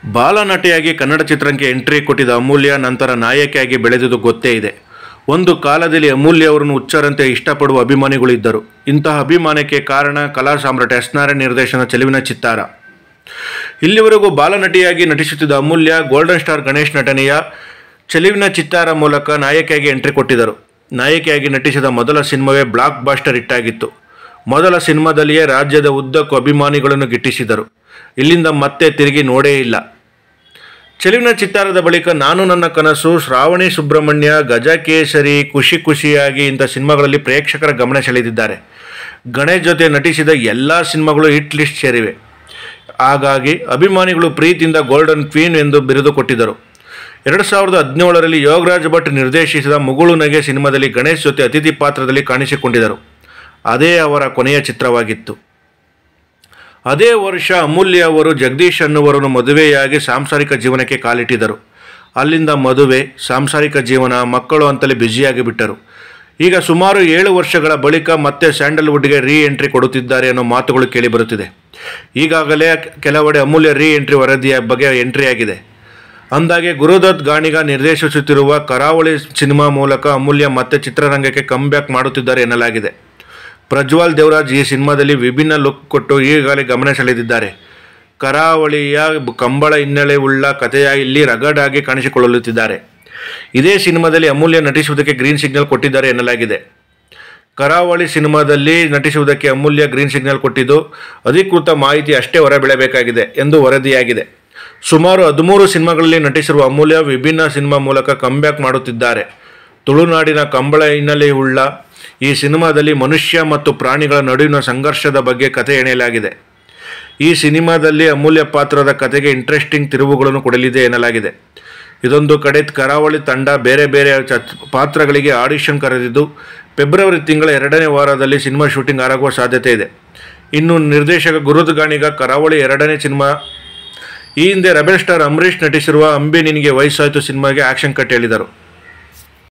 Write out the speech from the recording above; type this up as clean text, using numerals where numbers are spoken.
ಬಾಲನಟಿಯಾಗಿ ಕನ್ನಡ ಚಿತ್ರಕ್ಕೆ ಎಂಟ್ರಿ ಕೊಟ್ಟಿದ್ದ ಅಮೂಲ್ಯ ನಂತರ ನಾಯಕಿಯಾಗಿ ಬೆಳೆದುದು ಗೊತ್ತೇ ಇದೆ. ಒಂದು ಕಾಲದಲ್ಲಿ ಅಮೂಲ್ಯ ಅವರನ್ನು ಹುಚ್ಚರಂತೆ ಇಷ್ಟಪಡುವ ಅಭಿಮಾನಿಗಳು ಇದ್ದರು. ಇಂತಹ ಅಭಿಮಾನಕ್ಕೆ ಕಾರಣ ಕಲಾ ಸಾಮ್ರಾಟ ಎಸ್ ನಾರಾಯಣ್ ನಿರ್ದೇಶನ ಚೆಲುವಿನ ಚಿತ್ತಾರ. ಇಲ್ಲಿವರೆಗೂ ಬಾಲನಟಿಯಾಗಿ ನಟಿಸುತ್ತಿದ್ದ ಅಮೂಲ್ಯ ಗೋಲ್ಡನ್ ಸ್ಟಾರ್ ಗಣೇಶ್ ನಟನೆಯ ಚೆಲುವಿನ ಚಿತ್ತಾರ ಮೂಲಕ ನಾಯಕಿಯಾಗಿ ಎಂಟ್ರಿ ಕೊಟ್ಟಿದ್ದರು. ನಾಯಕಿಯಾಗಿ ನಟಿಸಿದ ಮೊದಲ ಸಿನಿಮಾವೇ ಬ್ಲಾಕ್ ಬಾಸ್ಟರ್ ಹಿಟ್ ಆಗಿತ್ತು. ಮೊದಲ ಸಿನಿಮಾದಲ್ಲಿಯೇ ರಾಜ್ಯದ ಉದ್ದಕ್ಕೂ ಅಭಿಮಾನಿಗಳನ್ನು ಗಿಟ್ಟಿಸಿದರು. ಇಲ್ಲಿಂದ ಮತ್ತೆ ತಿರುಗಿ ನೋಡೇ ಇಲ್ಲ. ಚೆಲುವಿನ ಚಿತ್ತಾರದ ಬಳಿಕ ನಾನು ನನ್ನ ಕನಸು, ಶ್ರಾವಣಿ ಸುಬ್ರಹ್ಮಣ್ಯ, ಗಜಕೇಸರಿ, ಖುಷಿ ಖುಷಿಯಾಗಿ ಇಂಥ ಸಿನಿಮಾಗಳಲ್ಲಿ ಪ್ರೇಕ್ಷಕರ ಗಮನ ಸೆಳೆದಿದ್ದಾರೆ. ಗಣೇಶ್ ಜೊತೆ ನಟಿಸಿದ ಎಲ್ಲ ಸಿನಿಮಾಗಳು ಹಿಟ್ ಲಿಸ್ಟ್ ಸೇರಿವೆ. ಹಾಗಾಗಿ ಅಭಿಮಾನಿಗಳು ಪ್ರೀತಿಯಿಂದ ಗೋಲ್ಡನ್ ಕ್ವೀನ್ ಎಂದು ಬಿರುದು ಕೊಟ್ಟಿದ್ದರು. 2017ರಲ್ಲಿ ಯೋಗರಾಜ್ ಭಟ್ ನಿರ್ದೇಶಿಸಿದ ಮುಗುಳು ನಗೆ ಸಿನಿಮಾದಲ್ಲಿ ಗಣೇಶ್ ಜೊತೆ ಅತಿಥಿ ಪಾತ್ರದಲ್ಲಿ ಕಾಣಿಸಿಕೊಂಡಿದ್ದರು. ಅದೇ ಅವರ ಕೊನೆಯ ಚಿತ್ರವಾಗಿತ್ತು. ಅದೇ ವರ್ಷ ಅಮೂಲ್ಯ ಅವರು ಜಗದೀಶ್ ಅನ್ನುವರನ್ನು ಮದುವೆಯಾಗಿ ಸಾಂಸಾರಿಕ ಜೀವನಕ್ಕೆ ಕಾಲಿಟ್ಟಿದ್ದರು. ಅಲ್ಲಿಂದ ಮದುವೆ, ಸಾಂಸಾರಿಕ ಜೀವನ, ಮಕ್ಕಳು ಅಂತಲೇ ಬ್ಯುಸಿಯಾಗಿ ಬಿಟ್ಟರು. ಈಗ ಸುಮಾರು 7 ವರ್ಷಗಳ ಬಳಿಕ ಮತ್ತೆ ಸ್ಯಾಂಡಲ್ವುಡ್ಗೆ ರೀ ಎಂಟ್ರಿ ಕೊಡುತ್ತಿದ್ದಾರೆ ಅನ್ನೋ ಮಾತುಗಳು ಕೇಳಿಬರುತ್ತಿದೆ. ಈಗಾಗಲೇ ಕೆಲವೆಡೆ ಅಮೂಲ್ಯ ರೀ ಎಂಟ್ರಿ ವರದಿಯ ಬಗ್ಗೆ ಎಂಟ್ರಿಯಾಗಿದೆ. ಅಂದಾಗೆ ಗುರುದತ್ ಗಾಣಿಗ ನಿರ್ದೇಶಿಸುತ್ತಿರುವ ಕರಾವಳಿ ಸಿನಿಮಾ ಮೂಲಕ ಅಮೂಲ್ಯ ಮತ್ತೆ ಚಿತ್ರರಂಗಕ್ಕೆ ಕಮ್ಬ್ಯಾಕ್ ಮಾಡುತ್ತಿದ್ದಾರೆ ಎನ್ನಲಾಗಿದೆ. ಪ್ರಜ್ವಲ್ ದೇವರಾಜ್ ಈ ಸಿನಿಮಾದಲ್ಲಿ ವಿಭಿನ್ನ ಲುಕ್ ಕೊಟ್ಟು ಈಗಾಗಲೇ ಗಮನ ಸೆಳೆದಿದ್ದಾರೆ. ಕರಾವಳಿಯ ಕಂಬಳ ಹಿನ್ನೆಲೆ ಉಳ್ಳ ಕಥೆಯ ಇಲ್ಲಿ ರಗಡ್ ಆಗಿ ಕಾಣಿಸಿಕೊಳ್ಳುತ್ತಿದ್ದಾರೆ. ಇದೇ ಸಿನಿಮಾದಲ್ಲಿ ಅಮೂಲ್ಯ ನಟಿಸುವುದಕ್ಕೆ ಗ್ರೀನ್ ಸಿಗ್ನಲ್ ಕೊಟ್ಟಿದ್ದಾರೆ ಎನ್ನಲಾಗಿದೆ. ಕರಾವಳಿ ಸಿನಿಮಾದಲ್ಲಿ ನಟಿಸುವುದಕ್ಕೆ ಅಮೂಲ್ಯ ಗ್ರೀನ್ ಸಿಗ್ನಲ್ ಕೊಟ್ಟಿದ್ದು ಅಧಿಕೃತ ಮಾಹಿತಿ ಅಷ್ಟೇ ಹೊರಬೀಳಬೇಕಾಗಿದೆ ಎಂದು ವರದಿಯಾಗಿದೆ. ಸುಮಾರು 13 ಸಿನಿಮಾಗಳಲ್ಲಿ ನಟಿಸಿರುವ ಅಮೂಲ್ಯ ವಿಭಿನ್ನ ಸಿನಿಮಾ ಮೂಲಕ ಕಮ್ಬ್ಯಾಕ್ ಮಾಡುತ್ತಿದ್ದಾರೆ. ತುಳುನಾಡಿನ ಕಂಬಳ ಹಿನ್ನೆಲೆ ಉಳ್ಳ ಈ ಸಿನಿಮಾದಲ್ಲಿ ಮನುಷ್ಯ ಮತ್ತು ಪ್ರಾಣಿಗಳ ನಡುವಿನ ಸಂಘರ್ಷದ ಬಗ್ಗೆ ಕಥೆ ಎಳೆಯಲಾಗಿದೆ. ಈ ಸಿನಿಮಾದಲ್ಲಿ ಅಮೂಲ್ಯ ಪಾತ್ರದ ಕಥೆಗೆ ಇಂಟ್ರೆಸ್ಟಿಂಗ್ ತಿರುವುಗಳನ್ನು ಕೊಡಲಿದೆ ಎನ್ನಲಾಗಿದೆ. ಇದೊಂದು ಕಡೆ ಕರಾವಳಿ ತಂಡ ಬೇರೆ ಬೇರೆ ಪಾತ್ರಗಳಿಗೆ ಆಡಿಷನ್ ಕರೆದಿದ್ದು ಫೆಬ್ರವರಿ ತಿಂಗಳ 2ನೇ ವಾರದಲ್ಲಿ ಸಿನಿಮಾ ಶೂಟಿಂಗ್ ಆರಂಭವಾಗುವ ಸಾಧ್ಯತೆ ಇದೆ. ಇನ್ನು ನಿರ್ದೇಶಕ ಗುರುದತ್ ಗಾಣಿಗ ಕರಾವಳಿ 2ನೇ ಸಿನಿಮಾ ಈ ಹಿಂದೆ ರೆಬೆಲ್ ಸ್ಟಾರ್ ಅಂಬರೀಷ್ ನಟಿಸಿರುವ ಅಂಬಿ ನಿನಗೆ ವಯಸ್ಸಾಯಿತು ಸಿನಿಮಾಗೆ ಆಕ್ಷನ್ ಕಟ್ ಹೇಳಿದರು.